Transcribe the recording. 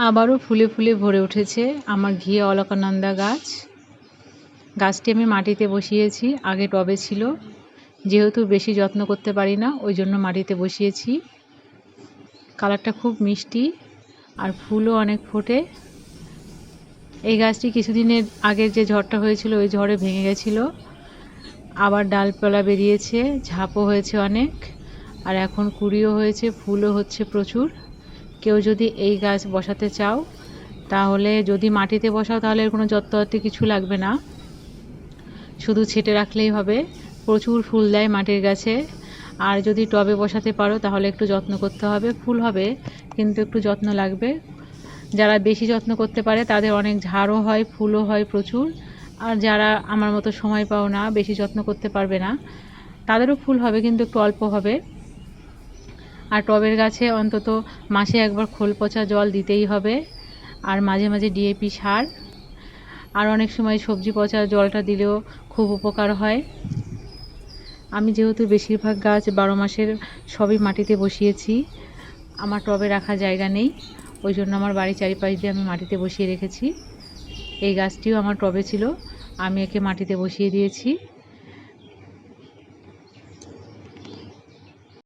আবারও ফুলে ফুলে ভরে উঠেছে আমার ঘিয়ে অলকানন্দা গাছ। গাছটি আমি মাটিতে বসিয়েছি, আগে টবে ছিল। যেহেতু বেশি যত্ন করতে পারি না, ওই জন্য মাটিতে বসিয়েছি। কালারটা খুব মিষ্টি আর ফুলও অনেক ফোটে। এই গাছটি কিছুদিনের আগের যে ঝড়টা হয়েছিল ওই ঝড়ে ভেঙে গেছিলো, আবার ডালপালা বেরিয়েছে, ঝাপও হয়েছে অনেক, আর এখন কুঁড়িও হয়েছে, ফুলও হচ্ছে প্রচুর। কেউ যদি এই গাছ বসাতে চাও, তাহলে যদি মাটিতে বসাও তাহলে এর কোনো যত্নআত্তি কিছু লাগবে না, শুধু ছেটে রাখলেই হবে। প্রচুর ফুল দেয় মাটির গাছে। আর যদি টবে বসাতে পারো তাহলে একটু যত্ন করতে হবে, ফুল হবে কিন্তু একটু যত্ন লাগবে। যারা বেশি যত্ন করতে পারে তাদের অনেক ঝাড়ও হয়, ফুলও হয় প্রচুর। আর যারা আমার মতো সময় পাও না, বেশি যত্ন করতে পারবে না, তাদেরও ফুল হবে কিন্তু একটু অল্প হবে। আর টবের গাছে অন্তত মাসে একবার খোল পচা জল দিতেই হবে, আর মাঝে মাঝে ডিএপি সার, আর অনেক সময় সবজি পচা জলটা দিলেও খুব উপকার হয়। আমি যেহেতু বেশিরভাগ গাছ 12 মাসের সবই মাটিতে বসিয়েছি, আমার টবে রাখার জায়গা নেই, ওই জন্য আমার বাড়ির চারিপাশ দিয়ে আমি মাটিতে বসিয়ে রেখেছি। এই গাছটিও আমার টবে ছিল, আমি একে মাটিতে বসিয়ে দিয়েছি।